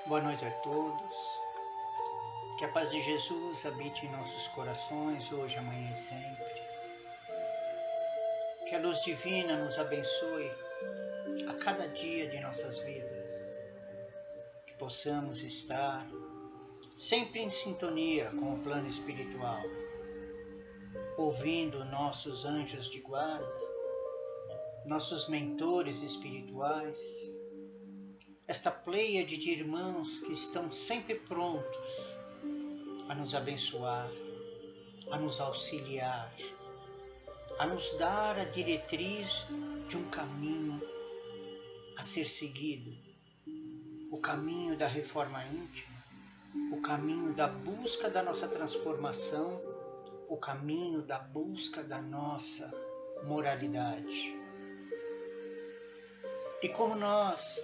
Boa noite a todos. Que a paz de Jesus habite em nossos corações, hoje, amanhã e sempre. Que a luz divina nos abençoe a cada dia de nossas vidas. Que possamos estar sempre em sintonia com o plano espiritual, ouvindo nossos anjos de guarda, nossos mentores espirituais, esta pleiade de irmãos que estão sempre prontos a nos abençoar, a nos auxiliar, a nos dar a diretriz de um caminho a ser seguido, o caminho da reforma íntima, o caminho da busca da nossa transformação, o caminho da busca da nossa moralidade. E como nós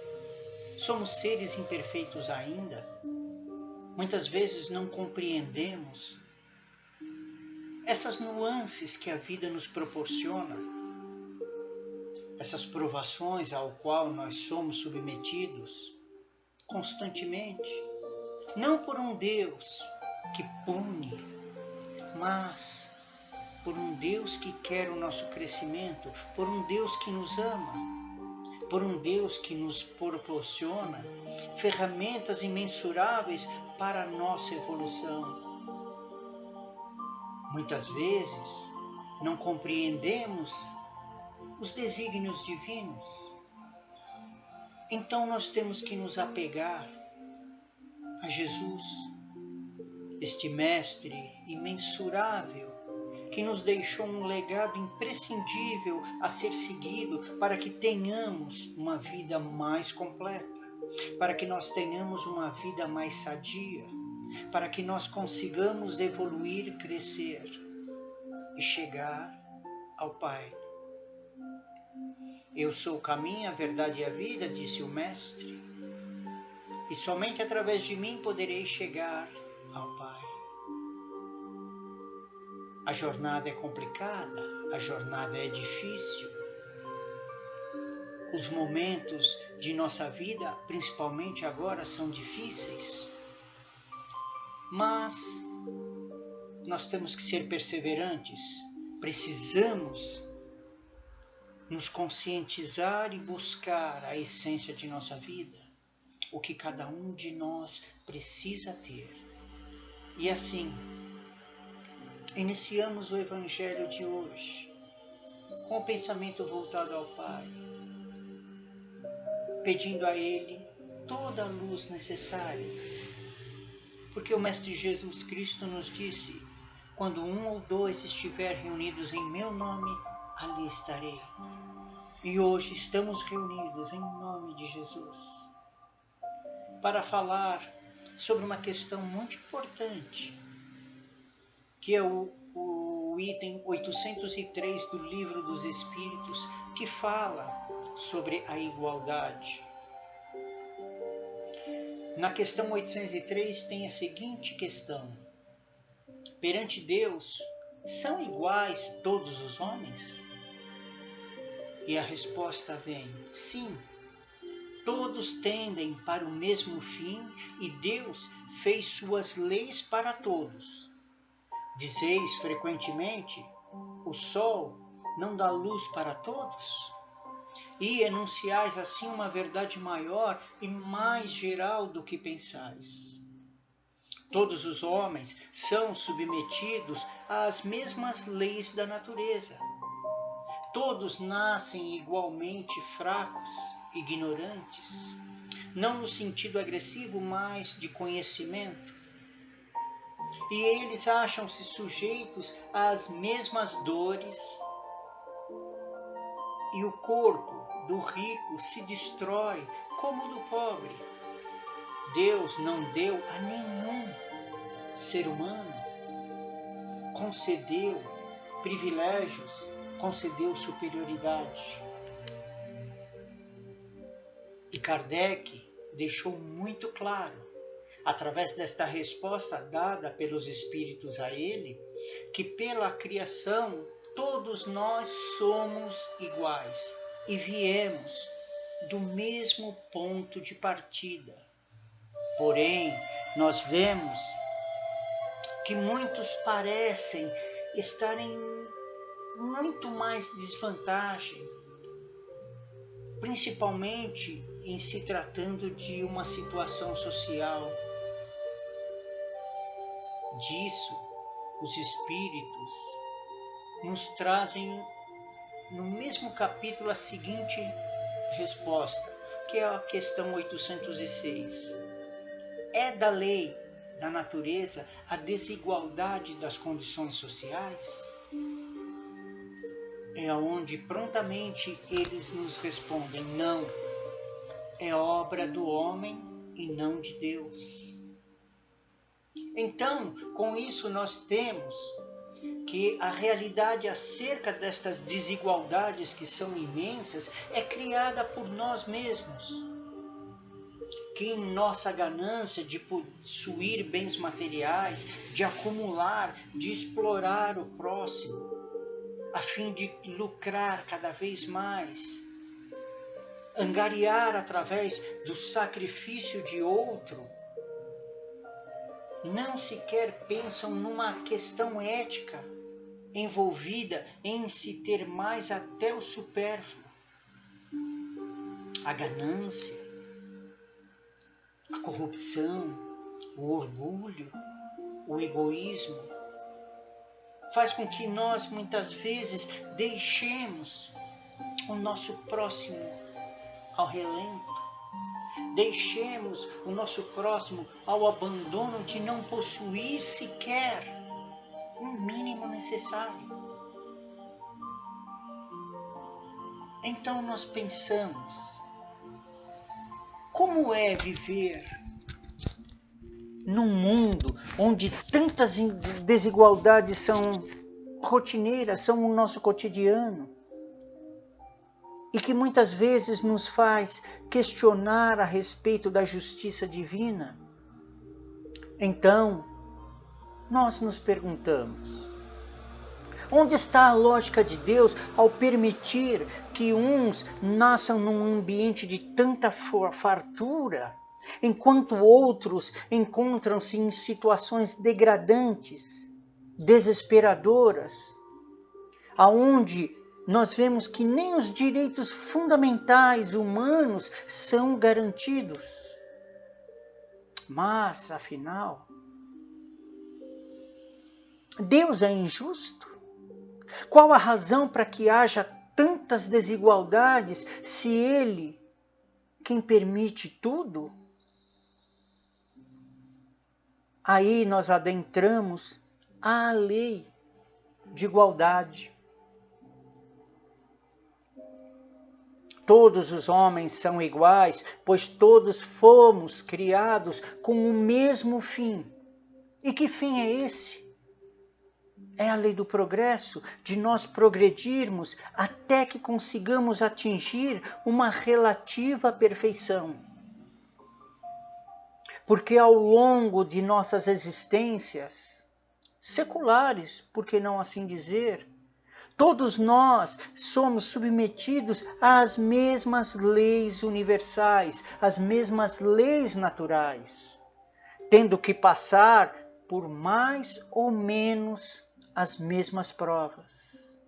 somos seres imperfeitos ainda, muitas vezes não compreendemos essas nuances que a vida nos proporciona, essas provações ao qual nós somos submetidos constantemente, não por um Deus que pune, mas por um Deus que quer o nosso crescimento, por um Deus que nos ama, por um Deus que nos proporciona ferramentas imensuráveis para a nossa evolução. Muitas vezes não compreendemos os desígnios divinos, então nós temos que nos apegar a Jesus, este Mestre imensurável, que nos deixou um legado imprescindível a ser seguido para que tenhamos uma vida mais completa, para que nós tenhamos uma vida mais sadia, para que nós consigamos evoluir, crescer e chegar ao Pai. Eu sou o caminho, a verdade e a vida, disse o Mestre, e somente através de mim poderei chegar ao Pai. A jornada é complicada, a jornada é difícil. Os momentos de nossa vida, principalmente agora, são difíceis. Mas nós temos que ser perseverantes, precisamos nos conscientizar e buscar a essência de nossa vida, o que cada um de nós precisa ter. E assim, iniciamos o Evangelho de hoje, com o pensamento voltado ao Pai, pedindo a Ele toda a luz necessária, porque o Mestre Jesus Cristo nos disse: quando um ou dois estiver reunidos em meu nome, ali estarei. E hoje estamos reunidos em nome de Jesus para falar sobre uma questão muito importante, que é o item 803 do Livro dos Espíritos, que fala sobre a igualdade. Na questão 803 tem a seguinte questão: perante Deus, são iguais todos os homens? E a resposta vem: sim, todos tendem para o mesmo fim e Deus fez suas leis para todos. Dizeis frequentemente: o sol não dá luz para todos? E enunciais assim uma verdade maior e mais geral do que pensais. Todos os homens são submetidos às mesmas leis da natureza. Todos nascem igualmente fracos, ignorantes, não no sentido agressivo, mas de conhecimento. E eles acham-se sujeitos às mesmas dores, e o corpo do rico se destrói como o do pobre. Deus não deu a nenhum ser humano, concedeu privilégios, concedeu superioridade. E Kardec deixou muito claro, através desta resposta dada pelos Espíritos a ele, que pela criação todos nós somos iguais e viemos do mesmo ponto de partida. Porém, nós vemos que muitos parecem estarem muito mais desvantagem, principalmente em se tratando de uma situação social. Disso, os Espíritos nos trazem no mesmo capítulo a seguinte resposta, que é a questão 806. É da lei da natureza a desigualdade das condições sociais? É onde prontamente eles nos respondem: não, é obra do homem e não de Deus. Então, com isso nós temos que a realidade acerca destas desigualdades que são imensas é criada por nós mesmos, que em nossa ganância de possuir bens materiais, de acumular, de explorar o próximo, a fim de lucrar cada vez mais, angariar através do sacrifício de outro, não sequer pensam numa questão ética envolvida em se ter mais até o supérfluo. A ganância, a corrupção, o orgulho, o egoísmo, faz com que nós muitas vezes deixemos o nosso próximo ao relento, deixemos o nosso próximo ao abandono de não possuir sequer um mínimo necessário. Então nós pensamos, como é viver num mundo onde tantas desigualdades são rotineiras, são o nosso cotidiano, e que muitas vezes nos faz questionar a respeito da justiça divina? Então, nós nos perguntamos, onde está a lógica de Deus ao permitir que uns nasçam num ambiente de tanta fartura, enquanto outros encontram-se em situações degradantes, desesperadoras, aonde nós vemos que nem os direitos fundamentais humanos são garantidos? Mas, afinal, Deus é injusto? Qual a razão para que haja tantas desigualdades se Ele, quem permite tudo? Aí nós adentramos a lei de igualdade. Todos os homens são iguais, pois todos fomos criados com o mesmo fim. E que fim é esse? É a lei do progresso, de nós progredirmos até que consigamos atingir uma relativa perfeição. Porque ao longo de nossas existências, seculares, por que não assim dizer, todos nós somos submetidos às mesmas leis universais, às mesmas leis naturais, tendo que passar por mais ou menos as mesmas provas.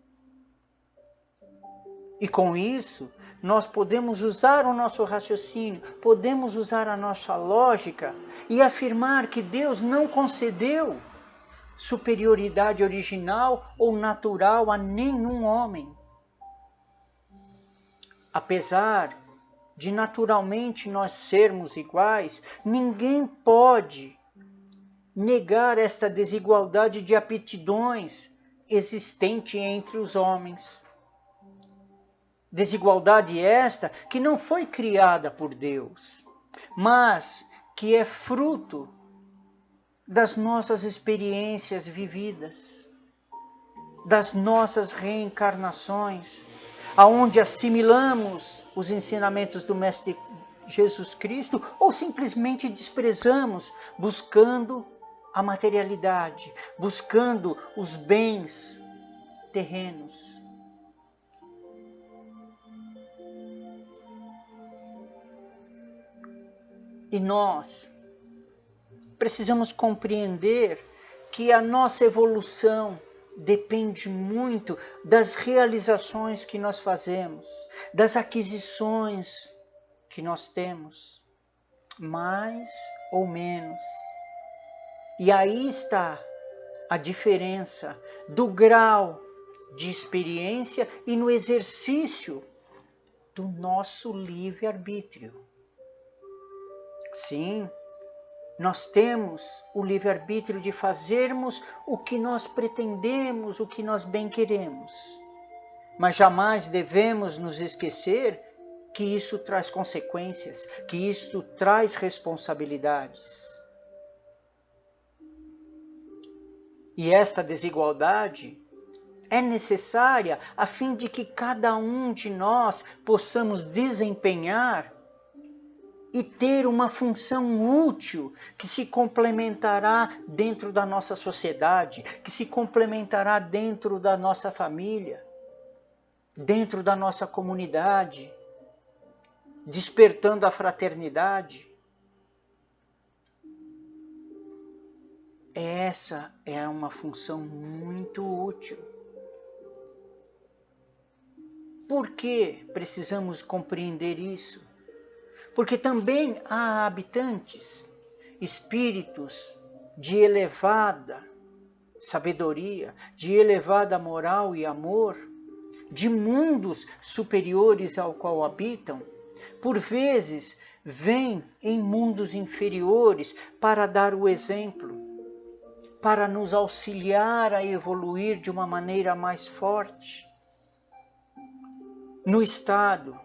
E com isso, nós podemos usar o nosso raciocínio, podemos usar a nossa lógica e afirmar que Deus não concedeu superioridade original ou natural a nenhum homem. Apesar de naturalmente nós sermos iguais, ninguém pode negar esta desigualdade de aptidões existente entre os homens. Desigualdade esta que não foi criada por Deus, mas que é fruto das nossas experiências vividas, das nossas reencarnações, aonde assimilamos os ensinamentos do Mestre Jesus Cristo ou simplesmente desprezamos, buscando a materialidade, buscando os bens terrenos. E nós precisamos compreender que a nossa evolução depende muito das realizações que nós fazemos, das aquisições que nós temos, mais ou menos. E aí está a diferença do grau de experiência e no exercício do nosso livre-arbítrio. Sim, nós temos o livre-arbítrio de fazermos o que nós pretendemos, o que nós bem queremos. Mas jamais devemos nos esquecer que isso traz consequências, que isso traz responsabilidades. E esta desigualdade é necessária a fim de que cada um de nós possamos desempenhar e ter uma função útil que se complementará dentro da nossa sociedade, que se complementará dentro da nossa família, dentro da nossa comunidade, despertando a fraternidade. Essa é uma função muito útil. Por que precisamos compreender isso? Porque também há habitantes, espíritos de elevada sabedoria, de elevada moral e amor, de mundos superiores ao qual habitam, por vezes vêm em mundos inferiores para dar o exemplo, para nos auxiliar a evoluir de uma maneira mais forte. No estado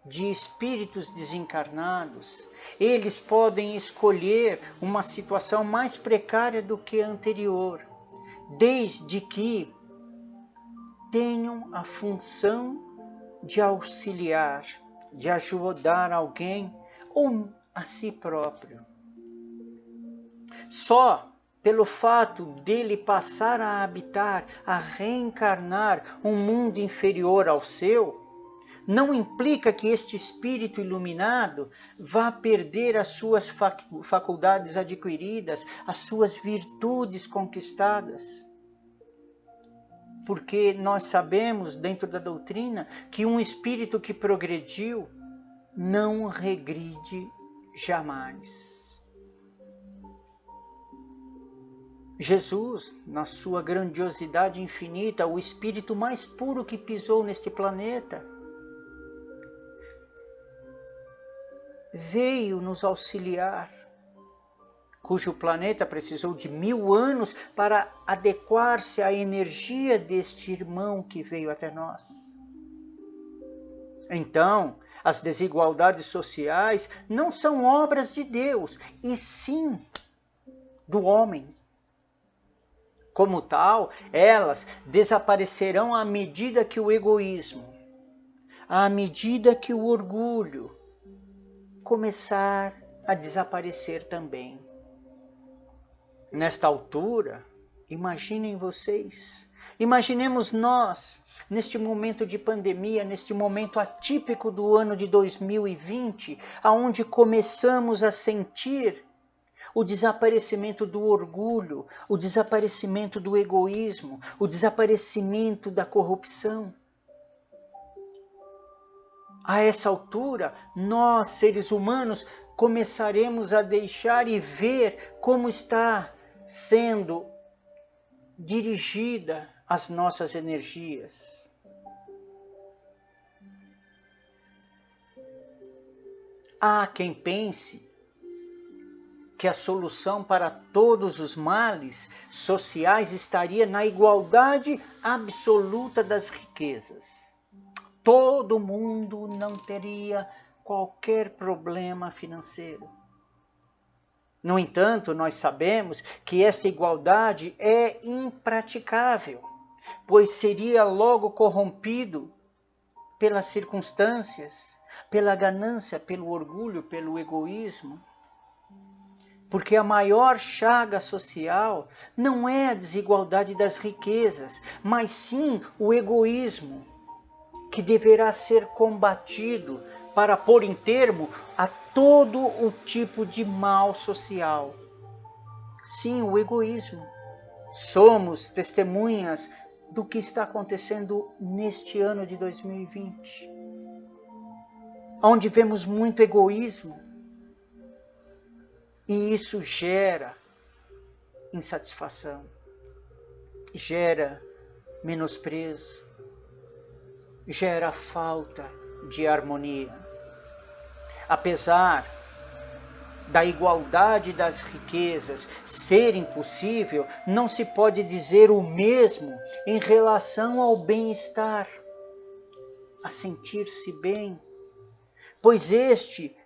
de espíritos desencarnados, eles podem escolher uma situação mais precária do que a anterior, desde que tenham a função de auxiliar, de ajudar alguém ou a si próprio. Só pelo fato dele passar a habitar, a reencarnar um mundo inferior ao seu, não implica que este espírito iluminado vá perder as suas faculdades adquiridas, as suas virtudes conquistadas. Porque nós sabemos, dentro da doutrina, que um espírito que progrediu não regride jamais. Jesus, na sua grandiosidade infinita, o espírito mais puro que pisou neste planeta, veio nos auxiliar, cujo planeta precisou de 1000 anos para adequar-se à energia deste irmão que veio até nós. Então, as desigualdades sociais não são obras de Deus, e sim do homem. Como tal, elas desaparecerão à medida que o egoísmo, à medida que o orgulho começar a desaparecer também. Nesta altura, imaginem vocês, imaginemos nós, neste momento de pandemia, neste momento atípico do ano de 2020, aonde começamos a sentir o desaparecimento do orgulho, o desaparecimento do egoísmo, o desaparecimento da corrupção. A essa altura, nós, seres humanos, começaremos a deixar e ver como está sendo dirigida as nossas energias. Há quem pense que a solução para todos os males sociais estaria na igualdade absoluta das riquezas. Todo mundo não teria qualquer problema financeiro. No entanto, nós sabemos que esta igualdade é impraticável, pois seria logo corrompido pelas circunstâncias, pela ganância, pelo orgulho, pelo egoísmo. Porque a maior chaga social não é a desigualdade das riquezas, mas sim o egoísmo, que deverá ser combatido para pôr em termo a todo o tipo de mal social. sim, o egoísmo. Somos testemunhas do que está acontecendo neste ano de 2020, onde vemos muito egoísmo, e isso gera insatisfação, gera menosprezo, gera falta de harmonia. Apesar da igualdade das riquezas ser impossível, não se pode dizer o mesmo em relação ao bem-estar, a sentir-se bem, pois este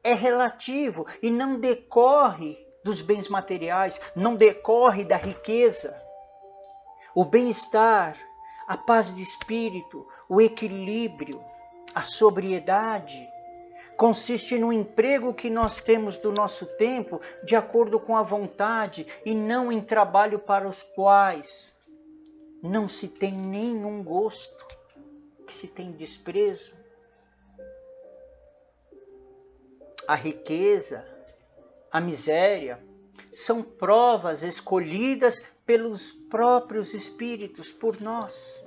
é relativo e não decorre dos bens materiais, não decorre da riqueza. O bem-estar, a paz de espírito, o equilíbrio, a sobriedade, consiste no emprego que nós temos do nosso tempo de acordo com a vontade e não em trabalho para os quais não se tem nenhum gosto, que se tem desprezo. A riqueza, a miséria, são provas escolhidas pelos próprios espíritos, por nós.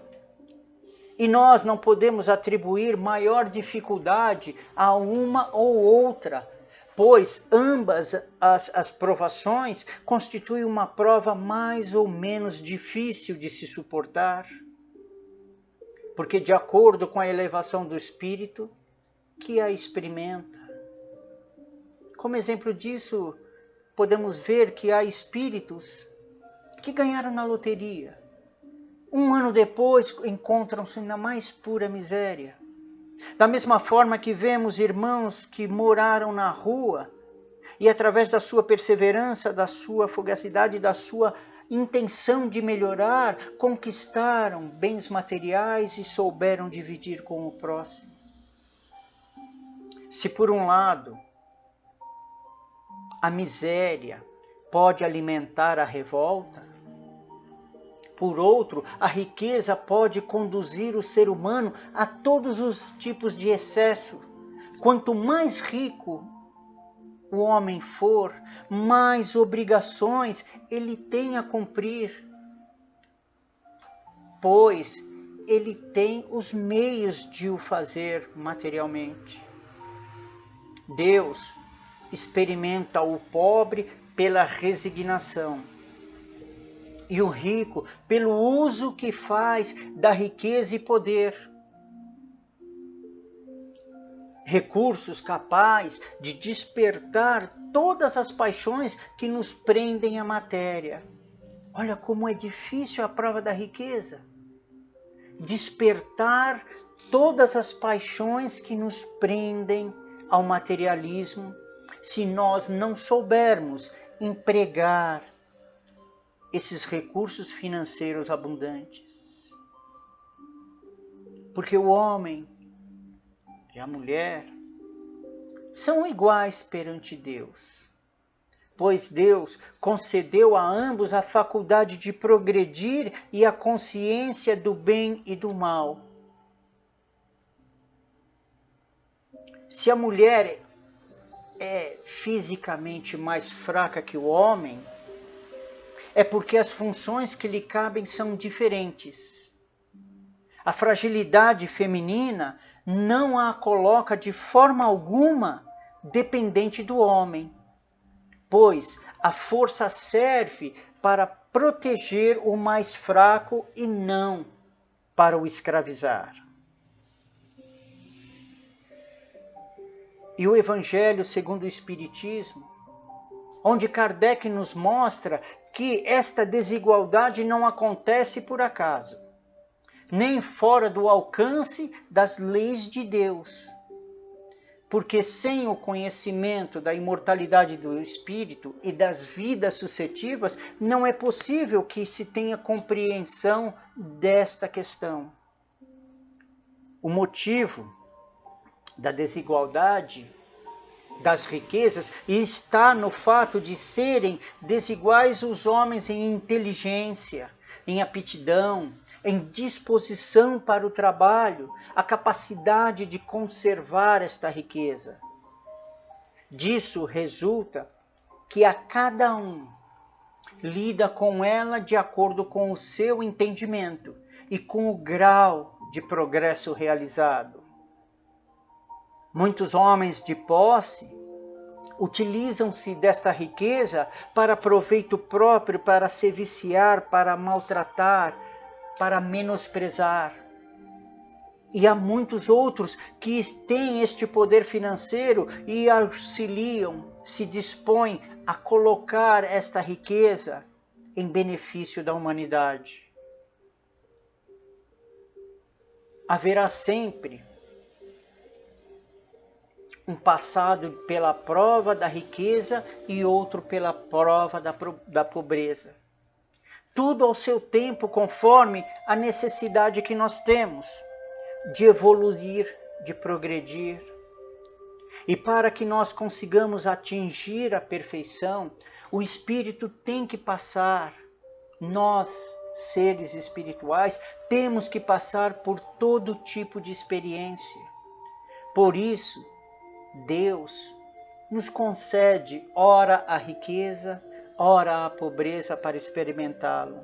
E nós não podemos atribuir maior dificuldade a uma ou outra, pois ambas as provações constituem uma prova mais ou menos difícil de se suportar, porque de acordo com a elevação do espírito que a experimenta. Como exemplo disso, podemos ver que há espíritos que ganharam na loteria. Um ano depois encontram-se na mais pura miséria. Da mesma forma que vemos irmãos que moraram na rua e através da sua perseverança, da sua fugacidade, da sua intenção de melhorar, conquistaram bens materiais e souberam dividir com o próximo. Se por um lado a miséria pode alimentar a revolta, por outro, a riqueza pode conduzir o ser humano a todos os tipos de excesso. Quanto mais rico o homem for, mais obrigações ele tem a cumprir, pois ele tem os meios de o fazer materialmente. Deus experimenta o pobre pela resignação e o rico pelo uso que faz da riqueza e poder. Recursos capazes de despertar todas as paixões que nos prendem à matéria. Olha como é difícil a prova da riqueza. Despertar todas as paixões que nos prendem ao materialismo, se nós não soubermos empregar esses recursos financeiros abundantes. Porque o homem e a mulher são iguais perante Deus, pois Deus concedeu a ambos a faculdade de progredir e a consciência do bem e do mal. Se a mulher é fisicamente mais fraca que o homem, é porque as funções que lhe cabem são diferentes. A fragilidade feminina não a coloca de forma alguma dependente do homem, pois a força serve para proteger o mais fraco e não para o escravizar. E o Evangelho segundo o Espiritismo, onde Kardec nos mostra que esta desigualdade não acontece por acaso, nem fora do alcance das leis de Deus. Porque sem o conhecimento da imortalidade do espírito e das vidas suscetivas, não é possível que se tenha compreensão desta questão. O motivo da desigualdade das riquezas está no fato de serem desiguais os homens em inteligência, em aptidão, em disposição para o trabalho, a capacidade de conservar esta riqueza. Disso resulta que a cada um lida com ela de acordo com o seu entendimento e com o grau de progresso realizado. Muitos homens de posse utilizam-se desta riqueza para proveito próprio, para se viciar, para maltratar, para menosprezar. E há muitos outros que têm este poder financeiro e auxiliam, se dispõem a colocar esta riqueza em benefício da humanidade. Haverá sempre um passado pela prova da riqueza e outro pela prova da pobreza. Tudo ao seu tempo, conforme a necessidade que nós temos de evoluir, de progredir. E para que nós consigamos atingir a perfeição, o Espírito tem que passar, nós, seres espirituais, temos que passar por todo tipo de experiência. Por isso, Deus nos concede ora a riqueza, ora a pobreza para experimentá-lo.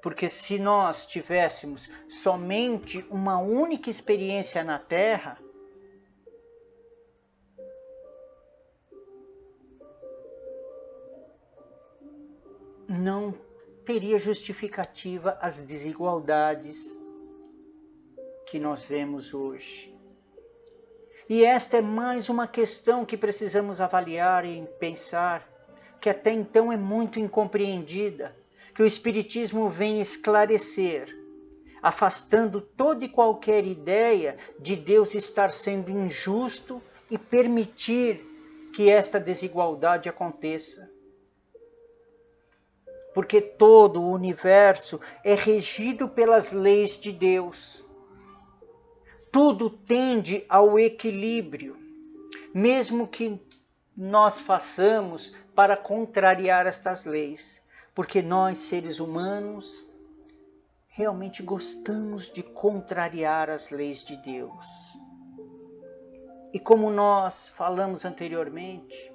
Porque se nós tivéssemos somente uma única experiência na Terra, não teria justificativa as desigualdades que nós vemos hoje. E esta é mais uma questão que precisamos avaliar e pensar, que até então é muito incompreendida, que o Espiritismo vem esclarecer, afastando toda e qualquer ideia de Deus estar sendo injusto e permitir que esta desigualdade aconteça. Porque todo o universo é regido pelas leis de Deus. Tudo tende ao equilíbrio, mesmo que nós façamos para contrariar estas leis, porque nós, seres humanos, realmente gostamos de contrariar as leis de Deus. E como nós falamos anteriormente,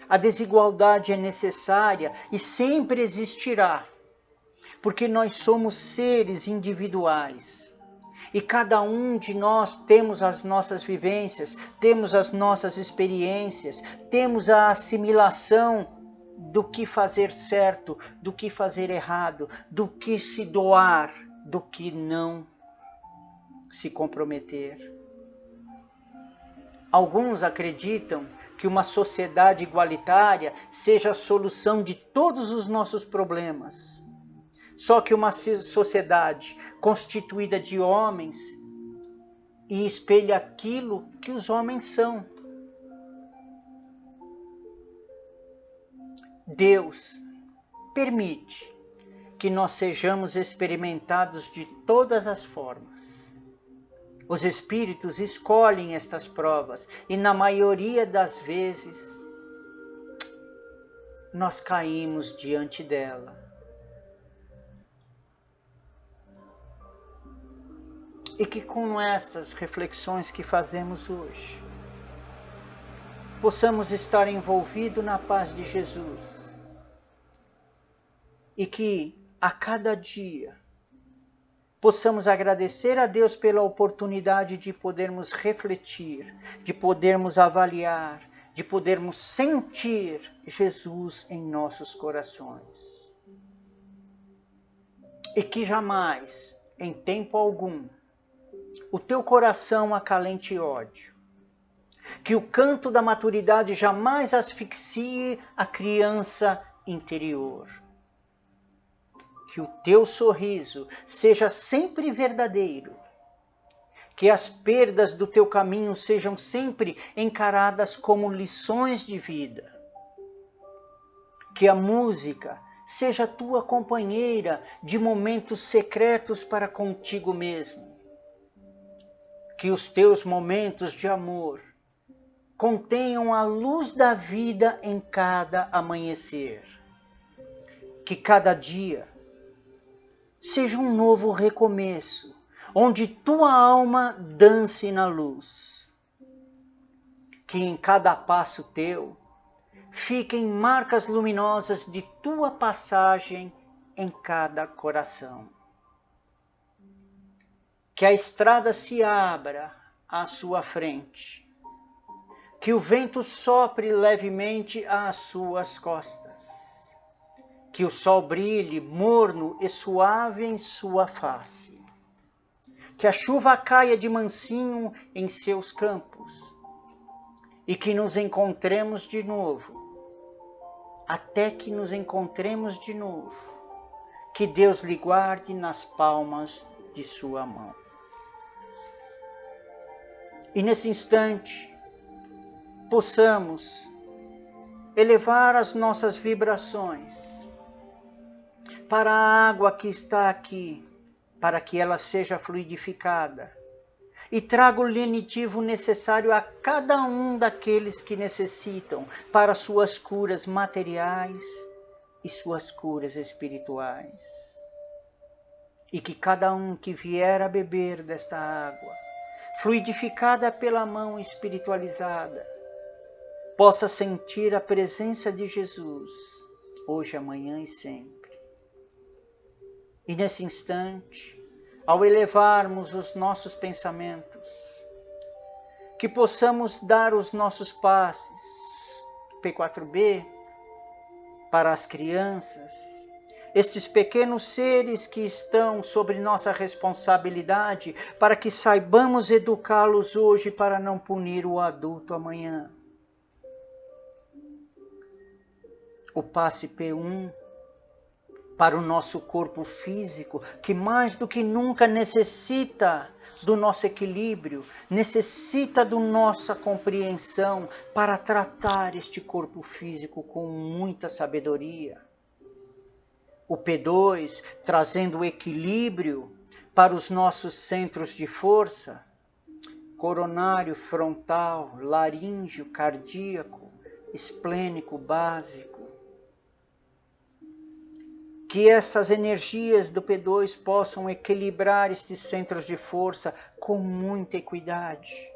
a desigualdade é necessária e sempre existirá, porque nós somos seres individuais. E cada um de nós temos as nossas vivências, temos as nossas experiências, temos a assimilação do que fazer certo, do que fazer errado, do que se doar, do que não se comprometer. Alguns acreditam que uma sociedade igualitária seja a solução de todos os nossos problemas. Só que uma sociedade constituída de homens e espelha aquilo que os homens são. Deus permite que nós sejamos experimentados de todas as formas. Os espíritos escolhem estas provas e na maioria das vezes nós caímos diante dela. E que com estas reflexões que fazemos hoje, possamos estar envolvidos na paz de Jesus. E que a cada dia possamos agradecer a Deus pela oportunidade de podermos refletir, de podermos avaliar, de podermos sentir Jesus em nossos corações. E que jamais, em tempo algum, o teu coração acalente ódio. Que o canto da maturidade jamais asfixie a criança interior. Que o teu sorriso seja sempre verdadeiro. Que as perdas do teu caminho sejam sempre encaradas como lições de vida. Que a música seja tua companheira de momentos secretos para contigo mesmo. Que os teus momentos de amor contenham a luz da vida em cada amanhecer. Que cada dia seja um novo recomeço, onde tua alma dance na luz. Que em cada passo teu fiquem marcas luminosas de tua passagem em cada coração. Que a estrada se abra à sua frente, que o vento sopre levemente às suas costas, que o sol brilhe morno e suave em sua face, que a chuva caia de mansinho em seus campos, e que nos encontremos de novo, até que nos encontremos de novo, que Deus lhe guarde nas palmas de sua mão. E nesse instante, possamos elevar as nossas vibrações para a água que está aqui, para que ela seja fluidificada e traga o lenitivo necessário a cada um daqueles que necessitam para suas curas materiais e suas curas espirituais. E que cada um que vier a beber desta água, fluidificada pela mão espiritualizada, possa sentir a presença de Jesus, hoje, amanhã e sempre. E nesse instante, ao elevarmos os nossos pensamentos, que possamos dar os nossos passes, P4B, para as crianças, estes pequenos seres que estão sobre nossa responsabilidade, para que saibamos educá-los hoje para não punir o adulto amanhã. O passe P1 para o nosso corpo físico, que mais do que nunca necessita do nosso equilíbrio, necessita da nossa compreensão para tratar este corpo físico com muita sabedoria. O P2 trazendo o equilíbrio para os nossos centros de força, coronário, frontal, laríngeo, cardíaco, esplênico, básico. Que essas energias do P2 possam equilibrar estes centros de força com muita equidade,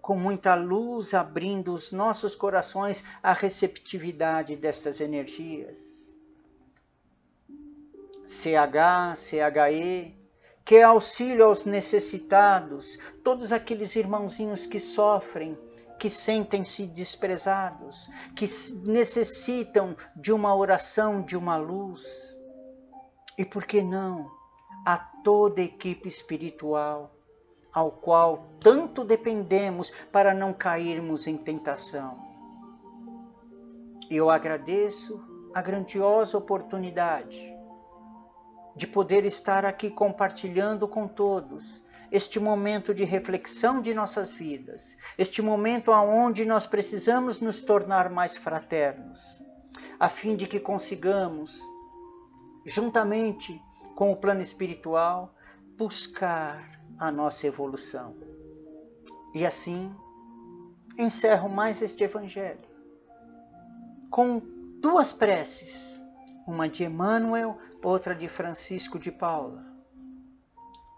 com muita luz, abrindo os nossos corações à receptividade destas energias. CH, CHE, que é auxílio aos necessitados, todos aqueles irmãozinhos que sofrem, que sentem-se desprezados, que necessitam de uma oração, de uma luz. E por que não, a toda a equipe espiritual, ao qual tanto dependemos para não cairmos em tentação. Eu agradeço a grandiosa oportunidade de poder estar aqui compartilhando com todos este momento de reflexão de nossas vidas, este momento onde nós precisamos nos tornar mais fraternos, a fim de que consigamos, juntamente com o plano espiritual, buscar a nossa evolução. E assim, encerro mais este Evangelho com duas preces, uma de Emmanuel, outra de Francisco de Paula.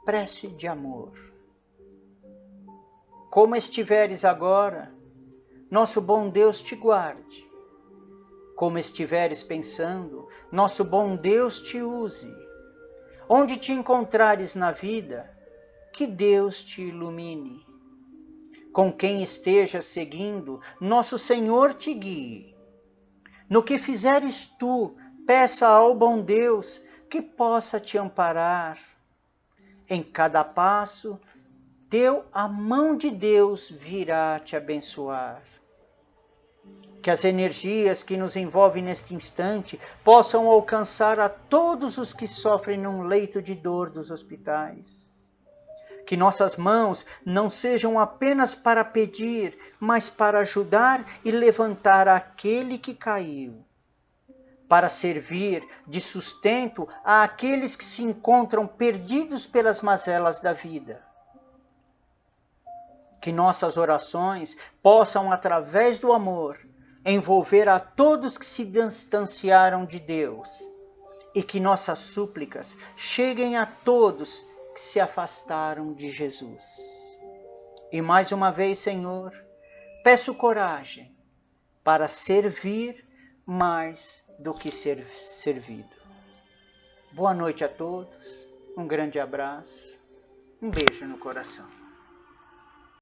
Prece de amor. Como estiveres agora, nosso bom Deus te guarde. Como estiveres pensando, nosso bom Deus te use. Onde te encontrares na vida, que Deus te ilumine. Com quem estejas seguindo, nosso Senhor te guie. No que fizeres tu, peça ao bom Deus que possa te amparar. Em cada passo teu, a mão de Deus virá te abençoar. Que as energias que nos envolvem neste instante possam alcançar a todos os que sofrem num leito de dor dos hospitais. Que nossas mãos não sejam apenas para pedir, mas para ajudar e levantar aquele que caiu. Para servir de sustento àqueles que se encontram perdidos pelas mazelas da vida. Que nossas orações possam, através do amor, envolver a todos que se distanciaram de Deus, e que nossas súplicas cheguem a todos que se afastaram de Jesus. E mais uma vez, Senhor, peço coragem para servir mais do que ser servido. Boa noite a todos, um grande abraço, um beijo no coração.